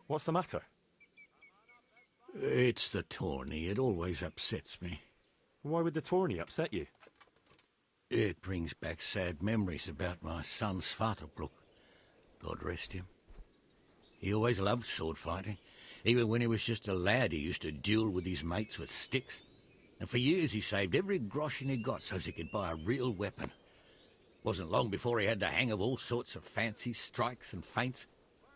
What's the matter? It's the tourney. It always upsets me. Why would the tourney upset you? It brings back sad memories about my son Svartalfluk. God rest him. He always loved sword fighting. Even when he was just a lad, he used to duel with his mates with sticks. And for years he saved every groschen he got so as he could buy a real weapon. Wasn't long before he had the hang of all sorts of fancy strikes and feints.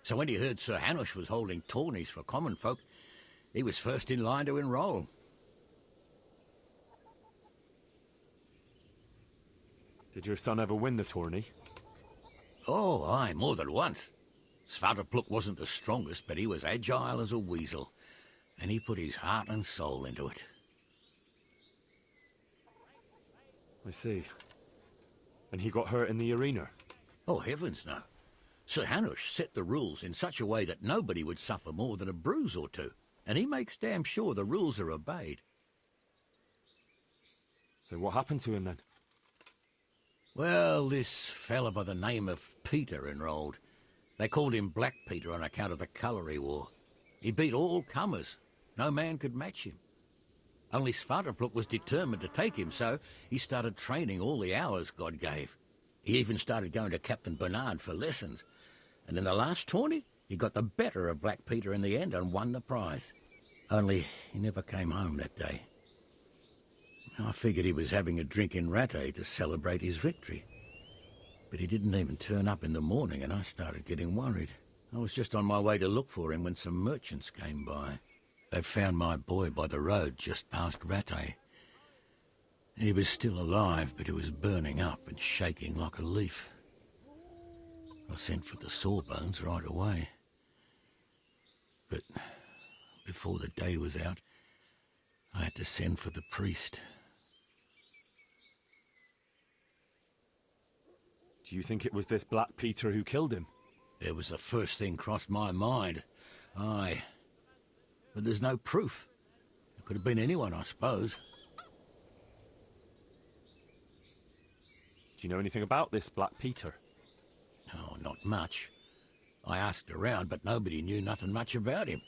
So when he heard Sir Hanush was holding tourneys for common folk, he was first in line to enroll. Did your son ever win the tourney? Oh, aye, more than once. Svartalfluk wasn't the strongest, but he was agile as a weasel. And he put his heart and soul into it. I see. And he got hurt in the arena? Oh, heavens no. Sir Hanush set the rules in such a way that nobody would suffer more than a bruise or two. And he makes damn sure the rules are obeyed. So what happened to him then? Well, this fella by the name of Peter enrolled. They called him Black Peter on account of the colour he wore. He beat all comers. No man could match him. Only Svartalfluk was determined to take him, so he started training all the hours God gave. He even started going to Captain Bernard for lessons. And in the last tourney, he got the better of Black Peter in the end and won the prize. Only he never came home that day. I figured he was having a drink in Rattay to celebrate his victory. But he didn't even turn up in the morning, and I started getting worried. I was just on my way to look for him when some merchants came by. They found my boy by the road just past Rattay. He was still alive, but he was burning up and shaking like a leaf. I sent for the sawbones right away. But before the day was out, I had to send for the priest. Do you think it was this Black Peter who killed him? It was the first thing crossed my mind. Aye. But there's no proof. It could have been anyone, I suppose. Do you know anything about this Black Peter? No, not much. I asked around, but nobody knew nothing much about him.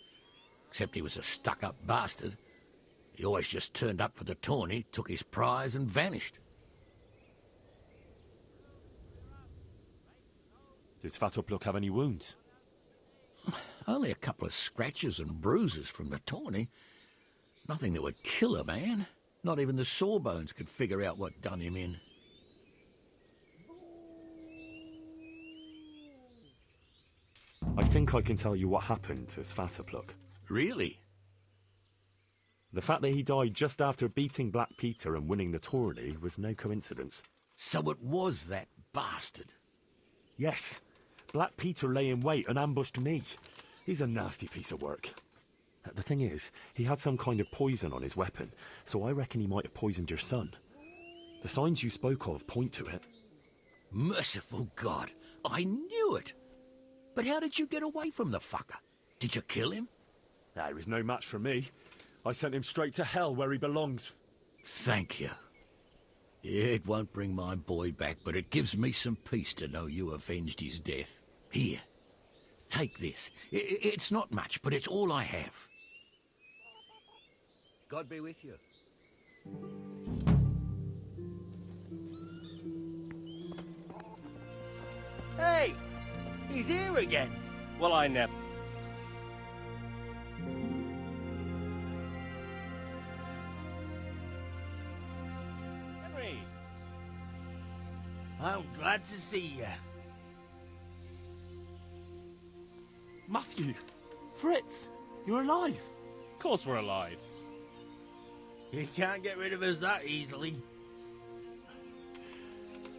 Except he was a stuck-up bastard. He always just turned up for the tourney, took his prize and vanished. Did Svartalfluk have any wounds? Only a couple of scratches and bruises from the tourney. Nothing that would kill a man. Not even the sawbones could figure out what done him in. I think I can tell you what happened to Svartalfluk. Really? The fact that he died just after beating Black Peter and winning the tourney was no coincidence. So it was that bastard? Yes. Black Peter lay in wait and ambushed me. He's a nasty piece of work. The thing is, he had some kind of poison on his weapon, so I reckon he might have poisoned your son. The signs you spoke of point to it. Merciful God, I knew it! But how did you get away from the fucker? Did you kill him? He was no match for me. I sent him straight to hell where he belongs. Thank you. It won't bring my boy back, but it gives me some peace to know you avenged his death. Here, take this. It's not much, but it's all I have. God be with you. Hey! He's here again! Well, I never... Henry! I'm glad to see you. Matthew! Fritz! You're alive! Of course we're alive. You can't get rid of us that easily.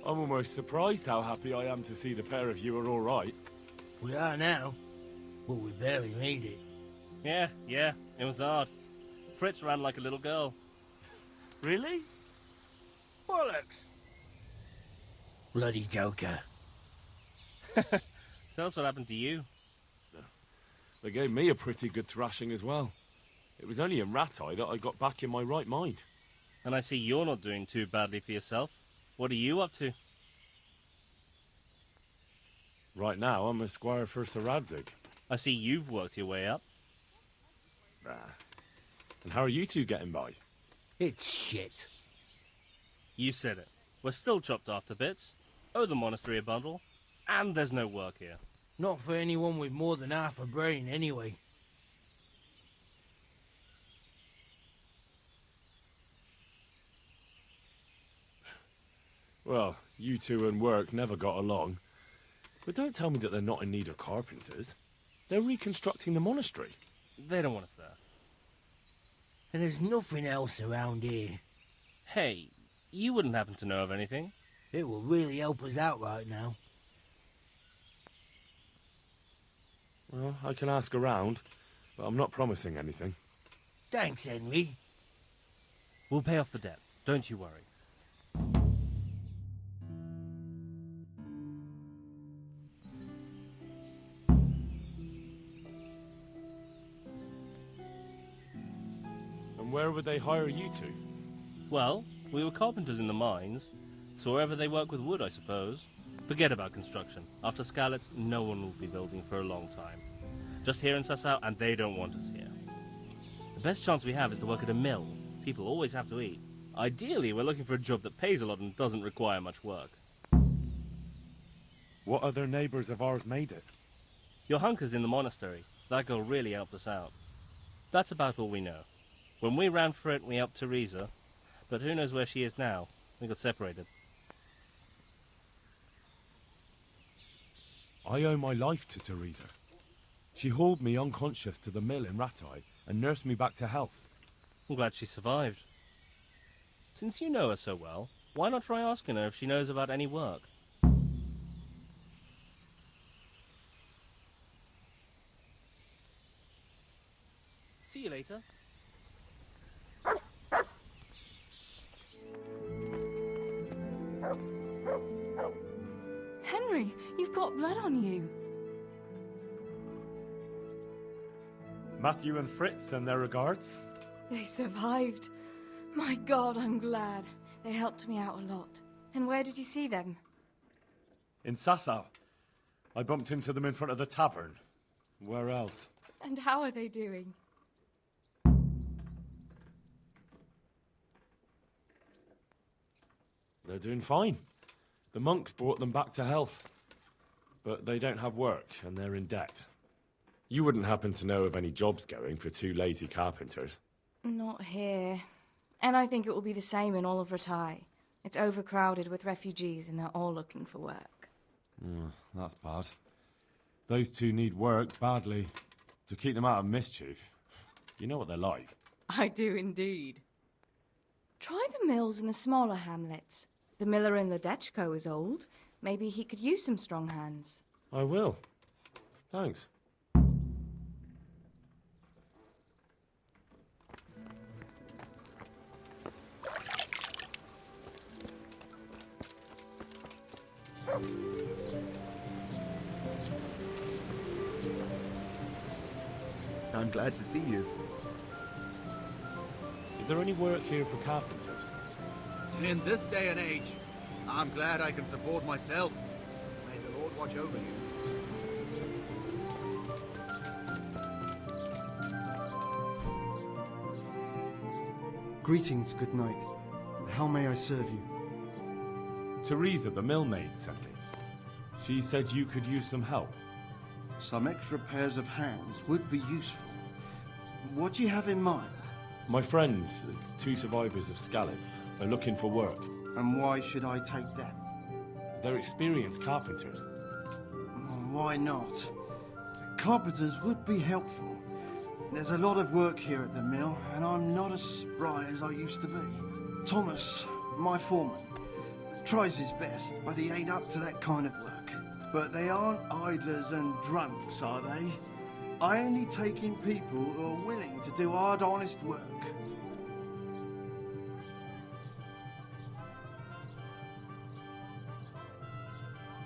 I'm almost surprised how happy I am to see the pair of you are all right. We are now, but we barely made it. Yeah, it was hard. Fritz ran like a little girl. Really? Bollocks! Bloody joker. So that's what happened to you. They gave me a pretty good thrashing as well. It was only in Rattay that I got back in my right mind. And I see you're not doing too badly for yourself. What are you up to? Right now, I'm a squire for Sir Radzig. I see you've worked your way up. And how are you two getting by? It's shit. You said it. We're still chopped off to bits, owe the monastery a bundle, and there's no work here. Not for anyone with more than half a brain, anyway. Well, you two and work never got along. But don't tell me that they're not in need of carpenters. They're reconstructing the monastery. They don't want us there. And there's nothing else around here. Hey, you wouldn't happen to know of anything? It will really help us out right now. Well, I can ask around, but I'm not promising anything. Thanks, Henry. We'll pay off the debt, don't you worry. And where would they hire you to? Well, we were carpenters in the mines, so wherever they work with wood, I suppose. Forget about construction. After Skalitz, no one will be building for a long time. Just here in Sasau, and they don't want us here. The best chance we have is to work at a mill. People always have to eat. Ideally, we're looking for a job that pays a lot and doesn't require much work. What other neighbours of ours made it? Your hunker's in the monastery. That girl really helped us out. That's about all we know. When we ran for it, we helped Teresa. But who knows where she is now? We got separated. I owe my life to Teresa. She hauled me unconscious to the mill in Rattay and nursed me back to health. I'm glad she survived. Since you know her so well, why not try asking her if she knows about any work? See you later. Henry, you've got blood on you. Matthew and Fritz send their regards. They survived. My God, I'm glad. They helped me out a lot. And where did you see them? In Sasau. I bumped into them in front of the tavern. Where else? And how are they doing? They're doing fine. The monks brought them back to health. But they don't have work, and they're in debt. You wouldn't happen to know of any jobs going for two lazy carpenters? Not here. And I think it will be the same in all of Rattay. It's overcrowded with refugees, and they're all looking for work. That's bad. Those two need work badly. To keep them out of mischief. You know what they're like. I do indeed. Try the mills in the smaller hamlets. The miller in the Dechko is old. Maybe he could use some strong hands. I will. Thanks. I'm glad to see you. Is there any work here for carpenters? In this day and age, I'm glad I can support myself. May the Lord watch over you. Greetings, good knight. How may I serve you? Teresa, the millmaid, sent me. She said you could use some help. Some extra pairs of hands would be useful. What do you have in mind? My friends, two survivors of Skalitz, are looking for work. And why should I take them? They're experienced carpenters. Why not? Carpenters would be helpful. There's a lot of work here at the mill, and I'm not as spry as I used to be. Thomas, my foreman, tries his best, but he ain't up to that kind of work. But they aren't idlers and drunks, are they? I only take in people who are willing to do hard, honest work.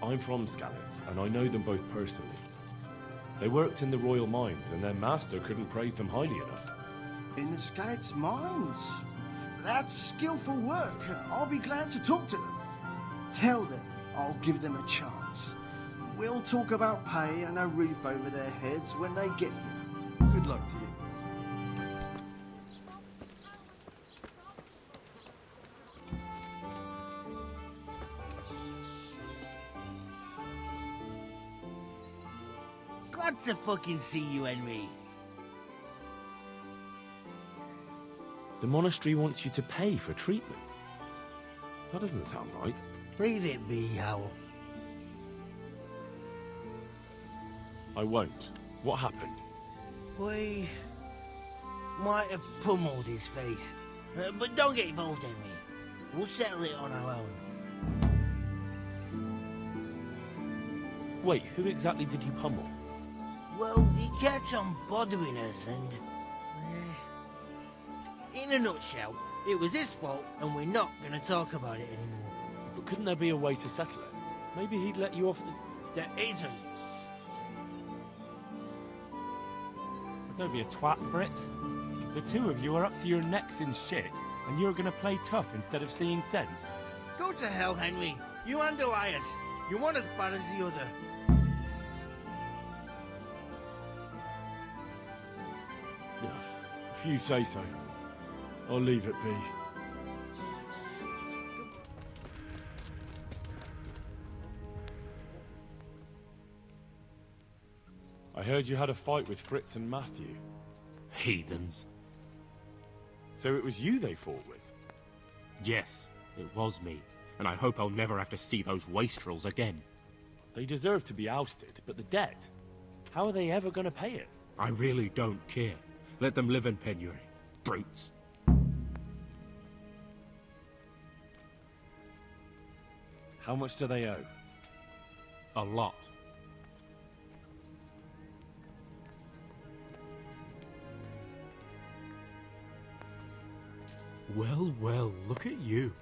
I'm from Skalitz, and I know them both personally. They worked in the royal mines, and their master couldn't praise them highly enough. In the Skalitz mines? That's skillful work. I'll be glad to talk to them. Tell them I'll give them a chance. We'll talk about pay and a roof over their heads when they get here. Good luck to you. Glad to fucking see you, Henry. The monastery wants you to pay for treatment. That doesn't sound right. Leave it be, Howell. I won't. What happened? We might have pummeled his face. But don't get involved, Henry. We'll settle it on our own. Wait, who exactly did you pummel? Well, he kept on bothering us and... in a nutshell, it was his fault and we're not going to talk about it anymore. But couldn't there be a way to settle it? Maybe he'd let you off the... There isn't. Don't be a twat, Fritz. The two of you are up to your necks in shit, and you're gonna play tough instead of seeing sense. Go to hell, Henry. You and Elias. You're one as bad as the other. If you say so, I'll leave it be. I heard you had a fight with Fritz and Matthew. Heathens. So it was you they fought with? Yes, it was me. And I hope I'll never have to see those wastrels again. They deserve to be ousted, but the debt? How are they ever going to pay it? I really don't care. Let them live in penury. Brutes. How much do they owe? A lot. Well, well, look at you.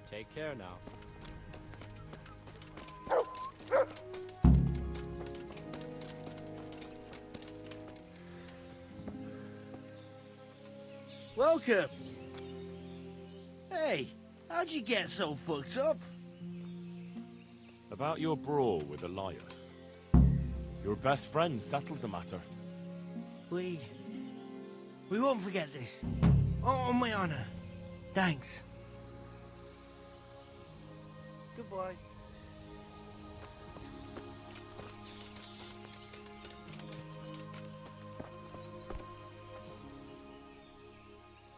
Take care now. Welcome. Hey, how'd you get so fucked up? About your brawl with Elias. Your best friend settled the matter. We won't forget this. On my honor. Thanks. Goodbye.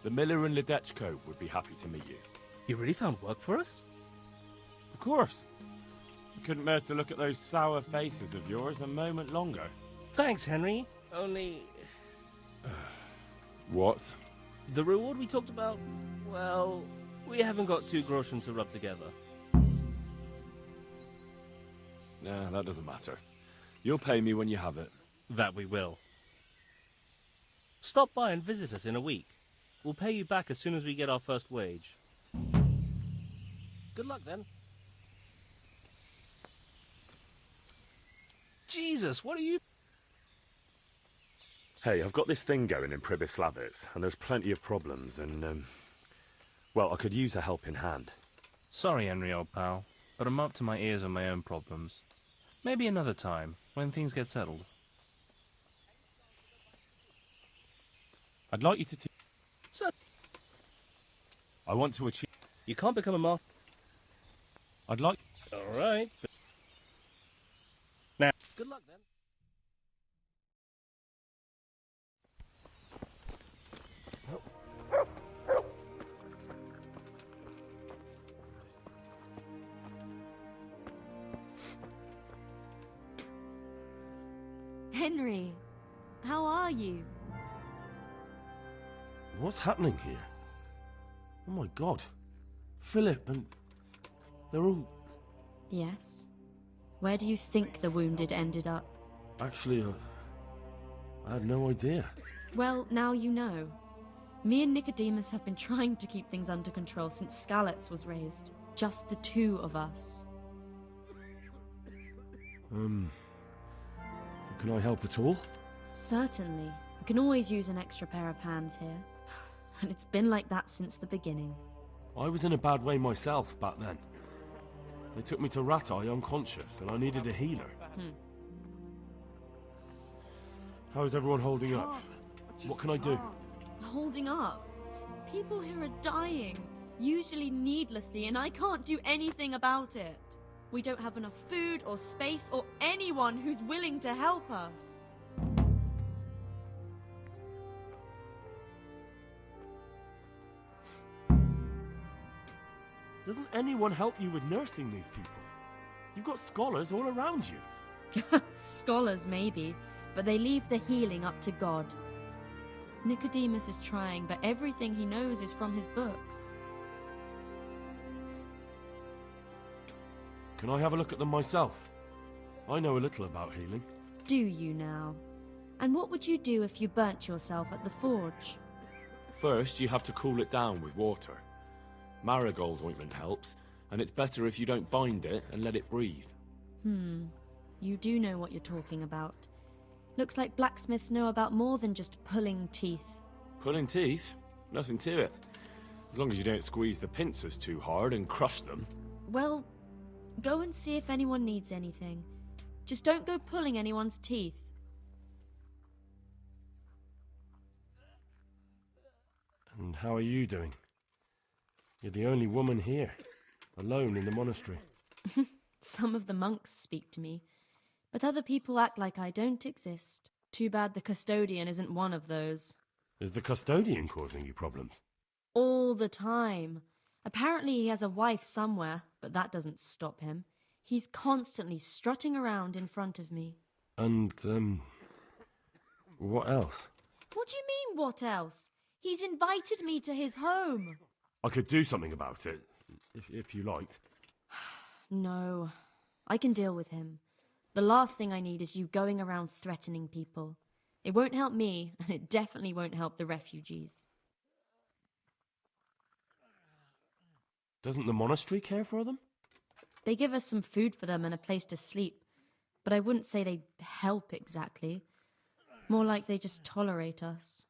The miller in Ledechko would be happy to meet you. You really found work for us? Of course. I couldn't bear to look at those sour faces of yours a moment longer. Thanks, Henry. Only... What? the reward we talked about, well, we haven't got 2 groschen to rub together. Nah, that doesn't matter. You'll pay me when you have it. That we will. Stop by and visit us in a week. We'll pay you back as soon as we get our first wage. Good luck, then. Jesus, what are you... Hey, I've got this thing going in Pribyslavitz, and there's plenty of problems, and, well, I could use a helping hand. Sorry, Henry, old pal, but I'm up to my ears on my own problems. Maybe another time, when things get settled. I'd like you to... Sir, I want to achieve... you can't become a master. I'd like... All right. Now, good luck, then. Henry, how are you? What's happening here? Oh my god. Philip and... they're all... Yes. Where do you think the wounded ended up? Actually, I had no idea. Well, now you know. Me and Nicodemus have been trying to keep things under control since Skalitz was raised. Just the 2 of us. Can I help at all? Certainly. We can always use an extra pair of hands here. And it's been like that since the beginning. I was in a bad way myself back then. They took me to Rat Eye unconscious, and I needed a healer. How is everyone holding up? What can I do? Holding up? People here are dying, usually needlessly, and I can't do anything about it. We don't have enough food or space or anyone who's willing to help us. Doesn't anyone help you with nursing these people? You've got scholars all around you. Scholars, maybe, but they leave the healing up to God. Nicodemus is trying, but everything he knows is from his books. Can I have a look at them myself? I know a little about healing. Do you now? And what would you do if you burnt yourself at the forge? First, you have to cool it down with water. Marigold ointment helps, and it's better if you don't bind it and let it breathe. You do know what you're talking about. Looks like blacksmiths know about more than just pulling teeth. Pulling teeth? Nothing to it. As long as you don't squeeze the pincers too hard and crush them. Well, go and see if anyone needs anything. Just don't go pulling anyone's teeth. And how are you doing? You're the only woman here, alone in the monastery. Some of the monks speak to me, but other people act like I don't exist. Too bad the custodian isn't one of those. Is the custodian causing you problems? All the time. Apparently he has a wife somewhere, but that doesn't stop him. He's constantly strutting around in front of me. And, what else? What do you mean, what else? He's invited me to his home. I could do something about it, if you liked. No, I can deal with him. The last thing I need is you going around threatening people. It won't help me, and it definitely won't help the refugees. Doesn't the monastery care for them? They give us some food for them and a place to sleep, but I wouldn't say they help exactly. More like they just tolerate us.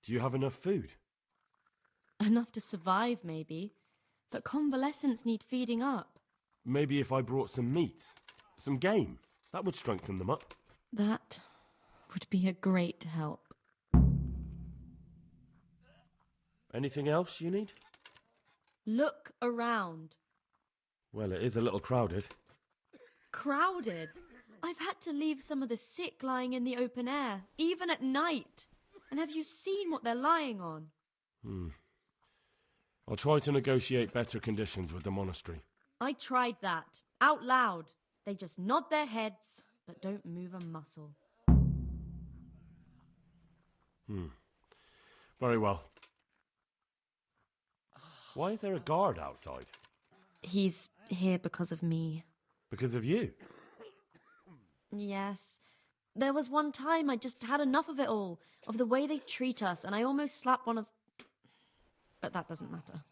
Do you have enough food? Enough to survive, maybe, but convalescents need feeding up. Maybe if I brought some meat, some game, that would strengthen them up. That would be a great help. Anything else you need? Look around. Well, it is a little crowded. Crowded? I've had to leave some of the sick lying in the open air, even at night. And have you seen what they're lying on? I'll try to negotiate better conditions with the monastery. I tried that, out loud. They just nod their heads, but don't move a muscle. Very well. Why is there a guard outside? He's here because of me. Because of you? Yes. There was one time I just had enough of it all, of the way they treat us, and I almost slapped one of... But that doesn't matter.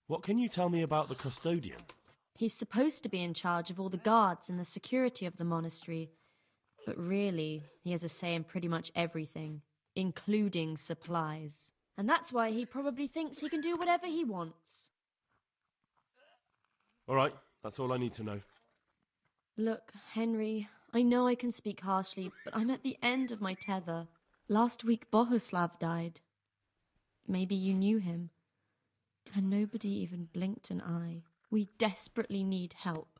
What can you tell me about the custodian? He's supposed to be in charge of all the guards and the security of the monastery. But really, he has a say in pretty much everything, including supplies. And that's why he probably thinks he can do whatever he wants. All right, that's all I need to know. Look, Henry, I know I can speak harshly, but I'm at the end of my tether. Last week, Bohuslav died. Maybe you knew him. And nobody even blinked an eye. We desperately need help.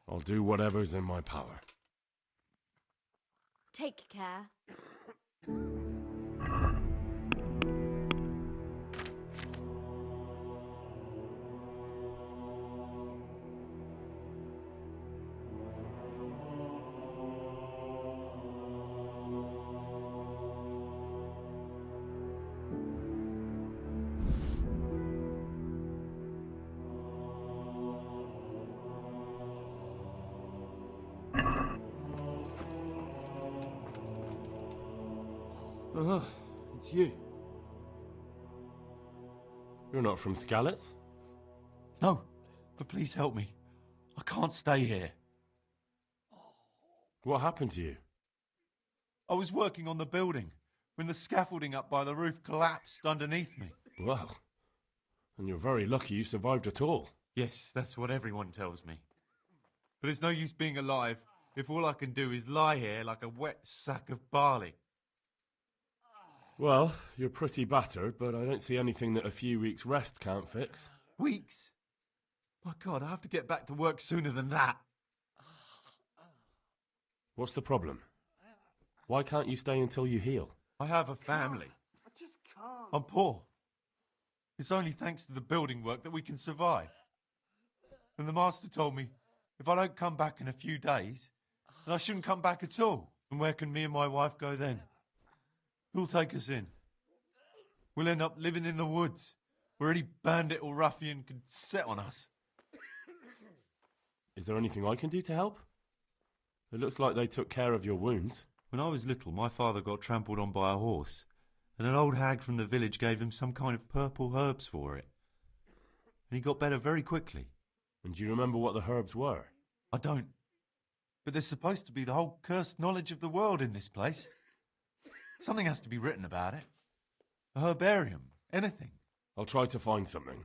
I'll do whatever's in my power. Take care. It's you. You're not from Skalitz? No, but please help me. I can't stay here. What happened to you? I was working on the building when the scaffolding up by the roof collapsed underneath me. Well, And you're very lucky you survived at all. Yes, that's what everyone tells me. But it's no use being alive if all I can do is lie here like a wet sack of barley. Well, you're pretty battered, but I don't see anything that a few weeks' rest can't fix. Weeks? My God, I have to get back to work sooner than that. What's the problem? Why can't you stay until you heal? I have a family. I just can't. I'm poor. It's only thanks to the building work that we can survive. And the master told me if I don't come back in a few days, then I shouldn't come back at all. And where can me and my wife go then? Who'll take us in? We'll end up living in the woods, where any bandit or ruffian could set on us. Is there anything I can do to help? It looks like they took care of your wounds. When I was little, my father got trampled on by a horse, and an old hag from the village gave him some kind of purple herbs for it. And he got better very quickly. And do you remember what the herbs were? I don't. But there's supposed to be the whole cursed knowledge of the world in this place. Something has to be written about it. A herbarium. Anything. I'll try to find something.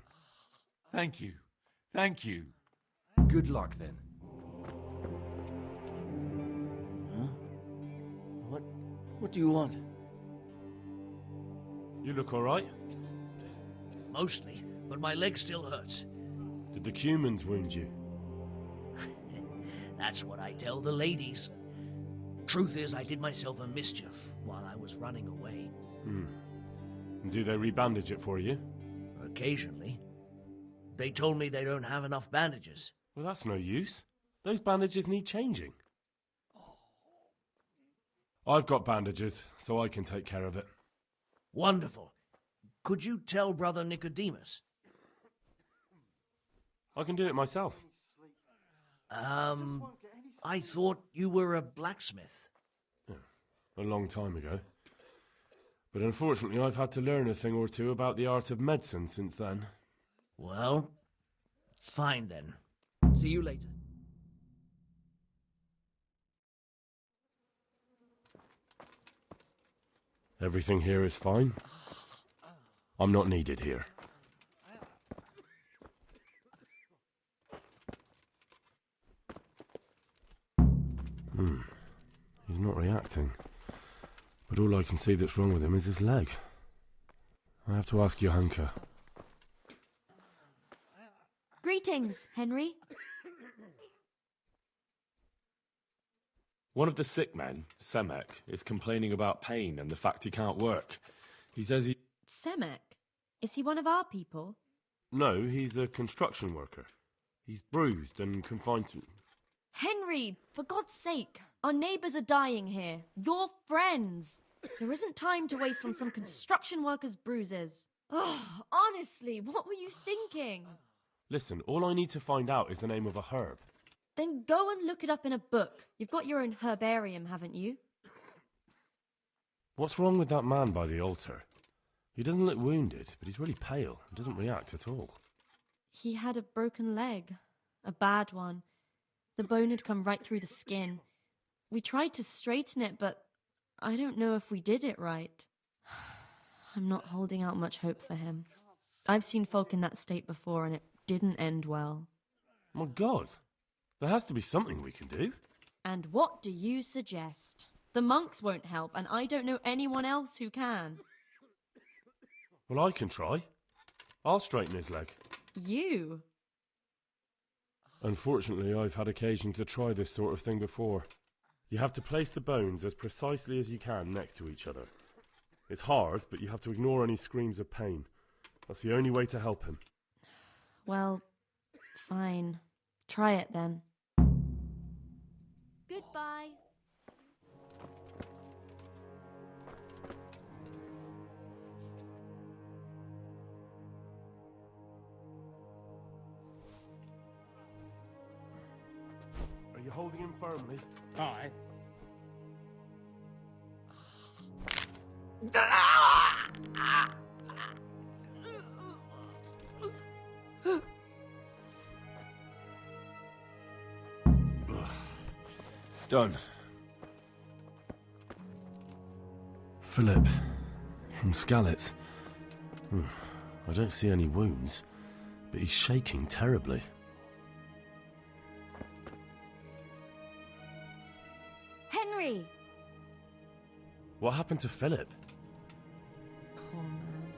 Thank you. Thank you. Good luck, then. Huh? What do you want? You look all right? Mostly, but my leg still hurts. Did the humans wound you? That's what I tell the ladies. Truth is, I did myself a mischief while I was running away. And do they rebandage it for you? Occasionally. They told me they don't have enough bandages. Well, that's no use. Those bandages need changing. I've got bandages, so I can take care of it. Wonderful. Could you tell Brother Nicodemus? I can do it myself. I thought you were a blacksmith. A long time ago. But unfortunately, I've had to learn a thing or two about the art of medicine since then. Well, fine then. See you later. Everything here is fine. I'm not needed here. He's not reacting. But all I can see that's wrong with him is his leg. I have to ask Johanka. Greetings, Henry. One of the sick men, Semek, is complaining about pain and the fact he can't work. He says he... Semek? Is he one of our people? No, he's a construction worker. He's bruised and confined to... Henry, for God's sake, our neighbours are dying here. You're friends. There isn't time to waste on some construction worker's bruises. Oh, honestly, what were you thinking? Listen, all I need to find out is the name of a herb. Then go and look it up in a book. You've got your own herbarium, haven't you? What's wrong with that man by the altar? He doesn't look wounded, but he's really pale and doesn't react at all. He had a broken leg. A bad one. The bone had come right through the skin. We tried to straighten it, but I don't know if we did it right. I'm not holding out much hope for him. I've seen folk in that state before, and it didn't end well. My God, there has to be something we can do. And what do you suggest? The monks won't help, and I don't know anyone else who can. Well, I can try. I'll straighten his leg. You? Unfortunately, I've had occasion to try this sort of thing before. You have to place the bones as precisely as you can next to each other. It's hard, but you have to ignore any screams of pain. That's the only way to help him. Well, fine. Try it then. Goodbye. Are you holding him firmly? Aye. Done. Philip, from Skalitz. I don't see any wounds, but he's shaking terribly. Henry! What happened to Philip? Poor man.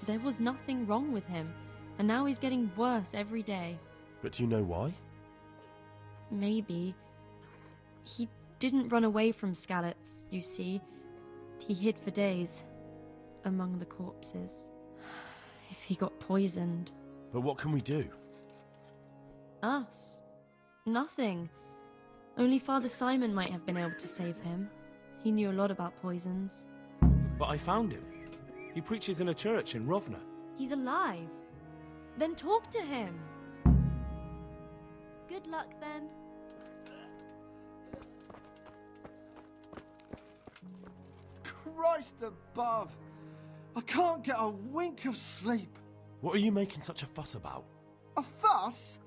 There was nothing wrong with him, and now he's getting worse every day. But do you know why? Maybe. He didn't run away from Skalitz, you see. He hid for days, among the corpses. If he got poisoned... But what can we do? Us? Nothing. Only Father Simon might have been able to save him. He knew a lot about poisons. But I found him. He preaches in a church in Rovna. He's alive. Then talk to him. Good luck, then. Christ above! I can't get a wink of sleep. What are you making such a fuss about? A fuss?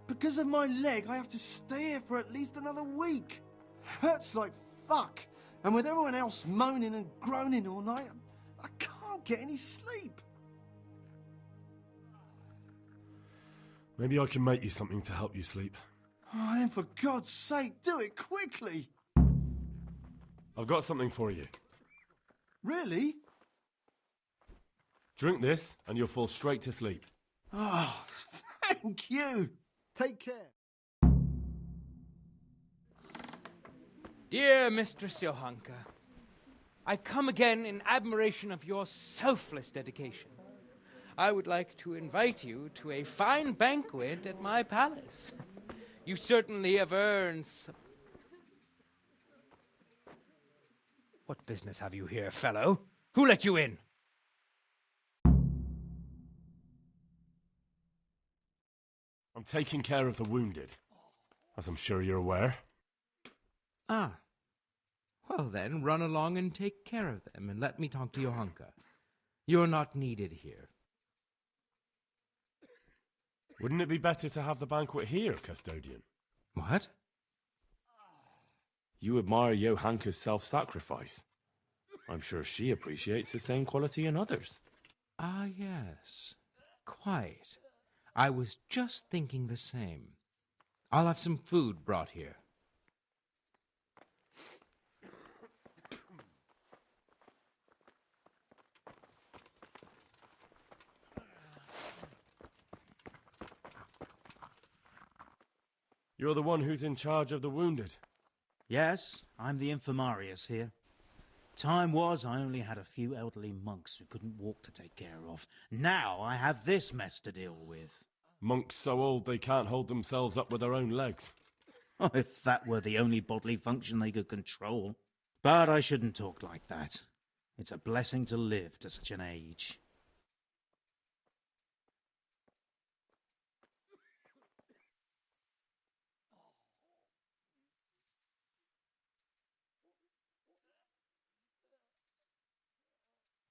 Because of my leg, I have to stay here for at least another week. Hurts like fuck. And with everyone else moaning and groaning all night, I can't get any sleep. Maybe I can make you something to help you sleep. Oh, then for God's sake, do it quickly. I've got something for you. Really? Drink this and you'll fall straight to sleep. Oh, thank you. Take care. Dear Mistress Johanka, I come again in admiration of your selfless dedication. I would like to invite you to a fine banquet at my palace. You certainly have earned some... What business have you here, fellow? Who let you in? I'm taking care of the wounded, as I'm sure you're aware. Ah. Well then, run along and take care of them, and let me talk to Johanka. You're not needed here. Wouldn't it be better to have the banquet here, custodian? What? You admire Johanka's self-sacrifice. I'm sure she appreciates the same quality in others. Ah, yes. Quite. I was just thinking the same. I'll have some food brought here. You're the one who's in charge of the wounded. Yes, I'm the infirmarius here. Time was I only had a few elderly monks who couldn't walk to take care of. Now I have this mess to deal with. Monks so old they can't hold themselves up with their own legs. Oh, if that were the only bodily function they could control. But I shouldn't talk like that. It's a blessing to live to such an age.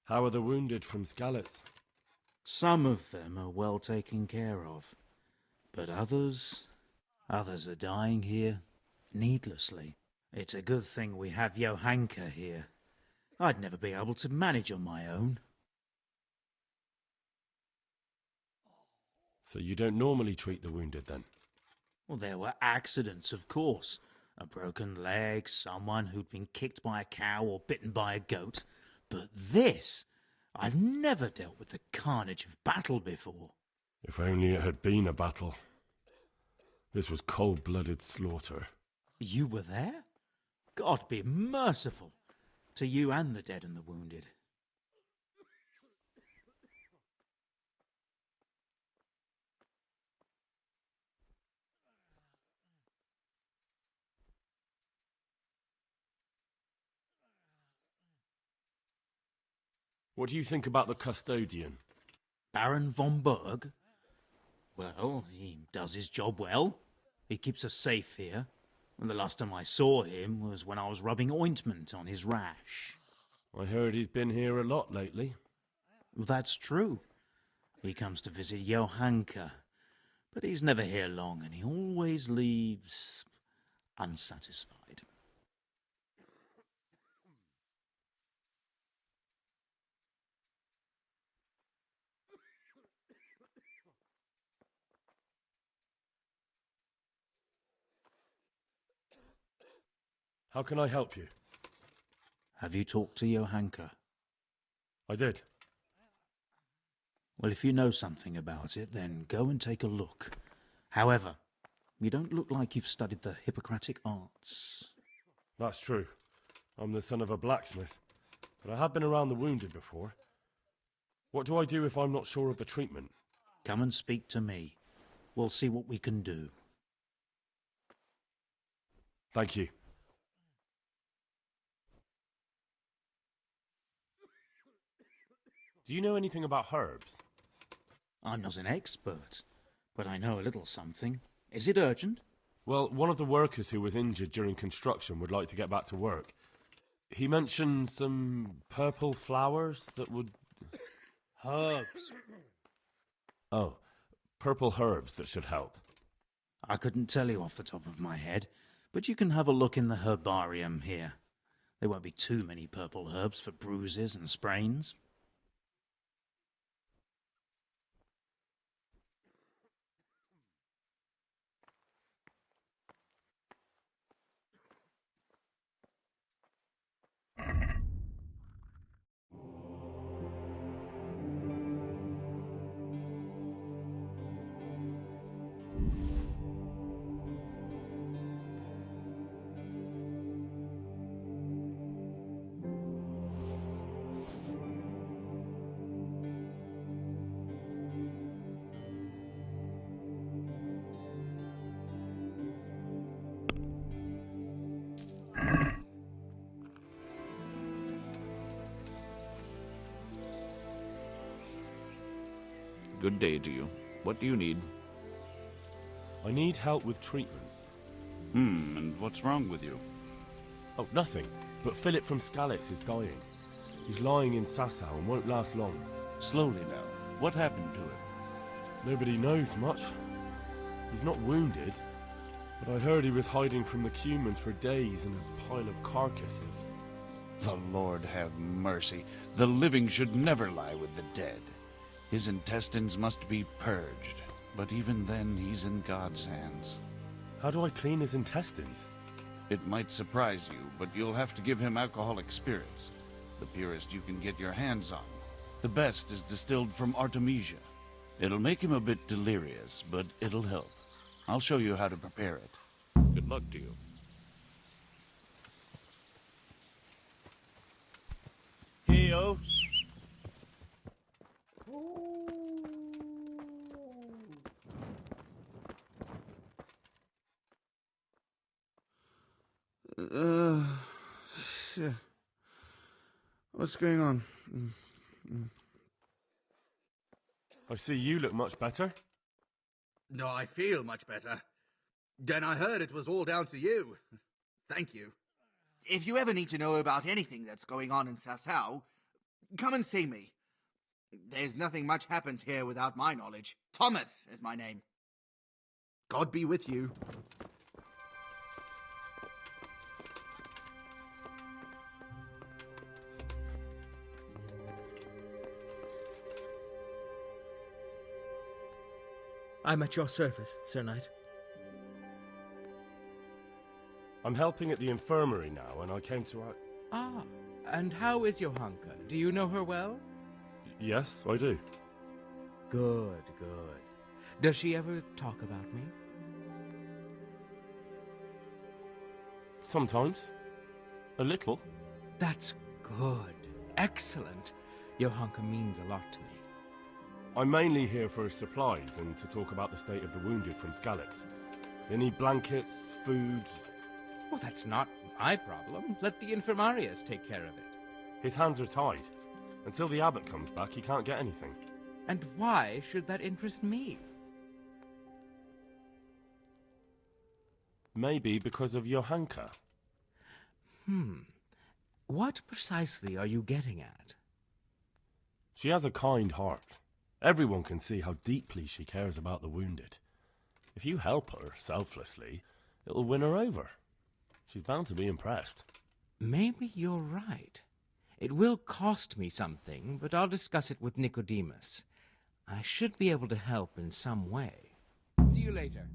How are the wounded from Skalitz? Some of them are well taken care of. But others are dying here needlessly. It's a good thing we have Johanka here. I'd never be able to manage on my own. So you don't normally treat the wounded then? Well, there were accidents, of course. A broken leg, someone who'd been kicked by a cow or bitten by a goat. But this, I've never dealt with the carnage of battle before. If only it had been a battle. This was cold-blooded slaughter. You were there? God be merciful to you and the dead and the wounded. What do you think about the custodian? Baron von Berg? Well, he does his job well. He keeps us safe here. And the last time I saw him was when I was rubbing ointment on his rash. I heard he's been here a lot lately. Well, that's true. He comes to visit Johanka. But he's never here long, and he always leaves unsatisfied. How can I help you? Have you talked to Johanka? I did. Well, if you know something about it, then go and take a look. However, you don't look like you've studied the Hippocratic arts. That's true. I'm the son of a blacksmith, but I have been around the wounded before. What do I do if I'm not sure of the treatment? Come and speak to me. We'll see what we can do. Thank you. Do you know anything about herbs? I'm not an expert, but I know a little something. Is it urgent? Well, one of the workers who was injured during construction would like to get back to work. He mentioned some purple flowers that would... Herbs. Oh, purple herbs that should help. I couldn't tell you off the top of my head, but you can have a look in the herbarium here. There won't be too many purple herbs for bruises and sprains. Good day to you. What do you need? I need help with treatment. And what's wrong with you? Oh, nothing. But Philip from Skalitz is dying. He's lying in Sasau and won't last long. Slowly now. What happened to him? Nobody knows much. He's not wounded, but I heard he was hiding from the Cumans for days in a pile of carcasses. The Lord have mercy. The living should never lie with the dead. His intestines must be purged, but even then he's in God's hands. How do I clean his intestines? It might surprise you, but you'll have to give him alcoholic spirits. The purest you can get your hands on. The best is distilled from Artemisia. It'll make him a bit delirious, but it'll help. I'll show you how to prepare it. Good luck to you. Hey-o. Shit. What's going on? I see you look much better. No, I feel much better. Then I heard it was all down to you. Thank you. If you ever need to know about anything that's going on in Sasau, come and see me. There's nothing much happens here without my knowledge. Thomas is my name. God be with you. I'm at your service, Sir Knight. I'm helping at the infirmary now, and I came to... Ah, and how is Johanka? Do you know her well? Yes, I do. Good, good. Does she ever talk about me? Sometimes. A little. That's good. Excellent. Johanka means a lot to me. I'm mainly here for supplies and to talk about the state of the wounded from Skalitz. They need blankets, food... Well, that's not my problem. Let the infirmarius take care of it. His hands are tied. Until the abbot comes back, he can't get anything. And why should that interest me? Maybe because of Johanka. What precisely are you getting at? She has a kind heart. Everyone can see how deeply she cares about the wounded. If you help her selflessly, it'll win her over. She's bound to be impressed. Maybe you're right. It will cost me something, but I'll discuss it with Nicodemus. I should be able to help in some way. See you later.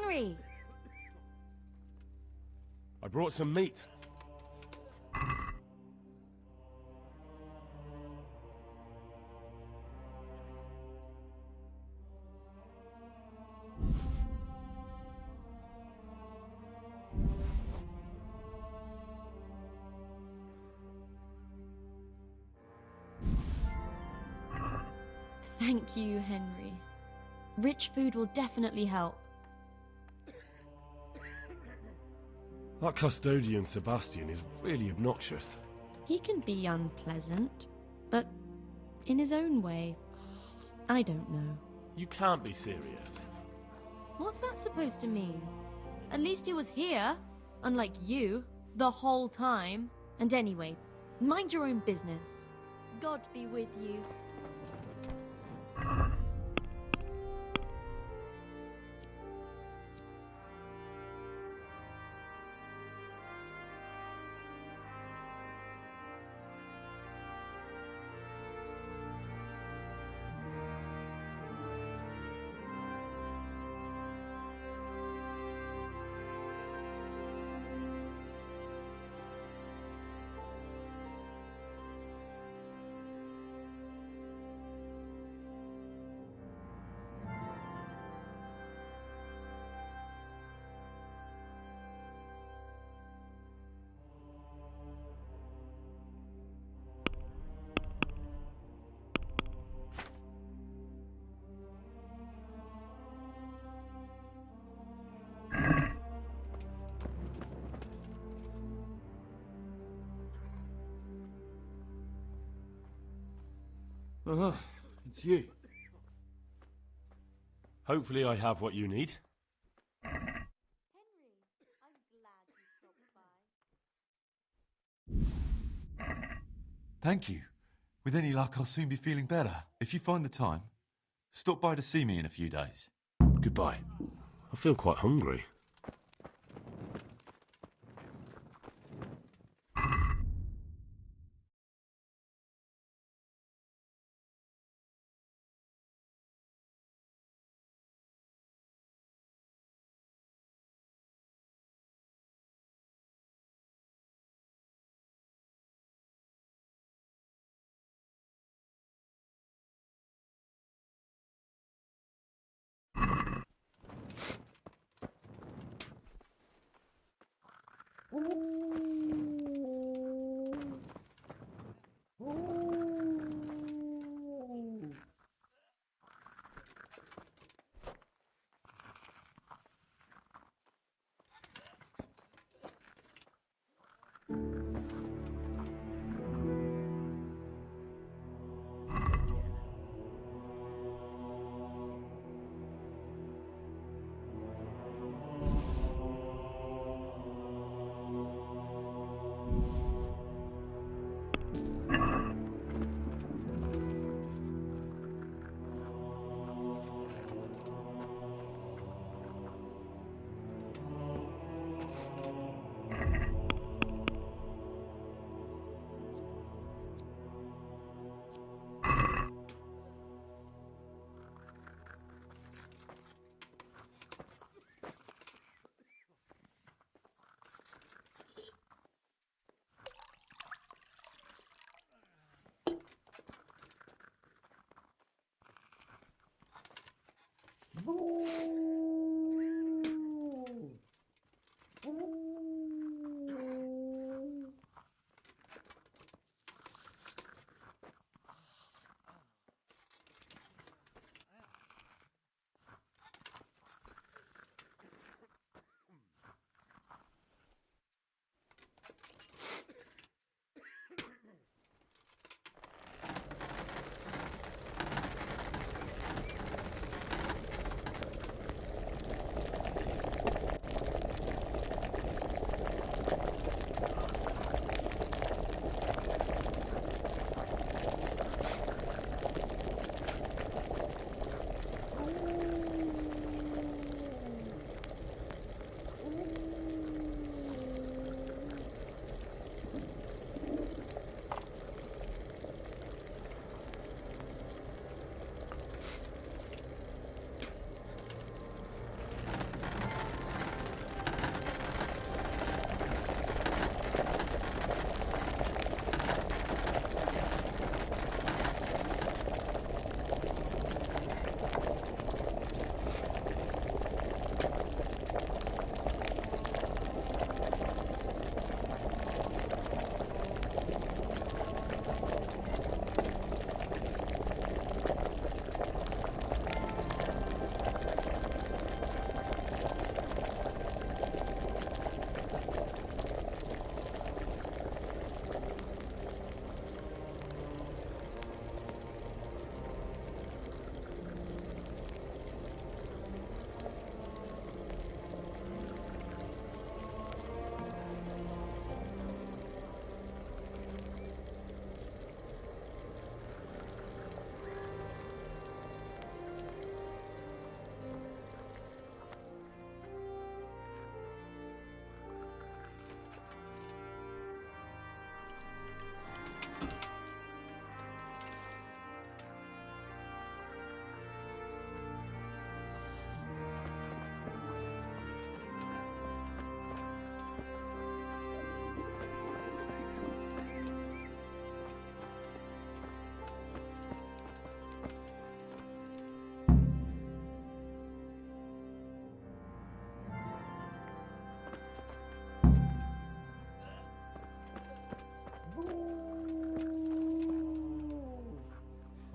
Henry! I brought some meat. Thank you, Henry. Rich food will definitely help. That custodian Sebastian is really obnoxious. He can be unpleasant, but in his own way. I don't know. You can't be serious. What's that supposed to mean? At least he was here, unlike you, the whole time. And anyway, mind your own business. God be with you. It's you. Hopefully I have what you need. Thank you. With any luck, I'll soon be feeling better. If you find the time, stop by to see me in a few days. Goodbye. I feel quite hungry.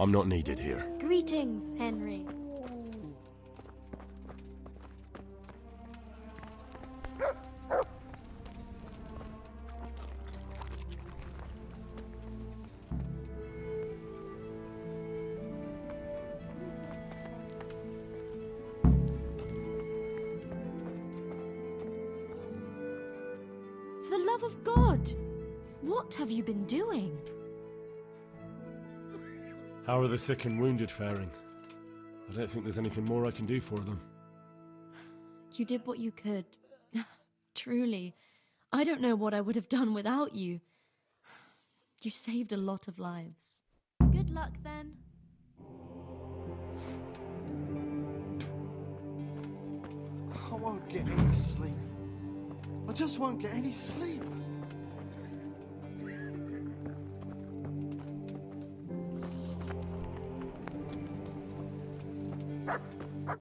I'm not needed here. Greetings, Henry. For the love of God, what have you been doing? How are the sick and wounded faring? I don't think there's anything more I can do for them. You did what you could. Truly, I don't know what I would have done without you. You saved a lot of lives. Good luck, then. I won't get any sleep. I just won't get any sleep.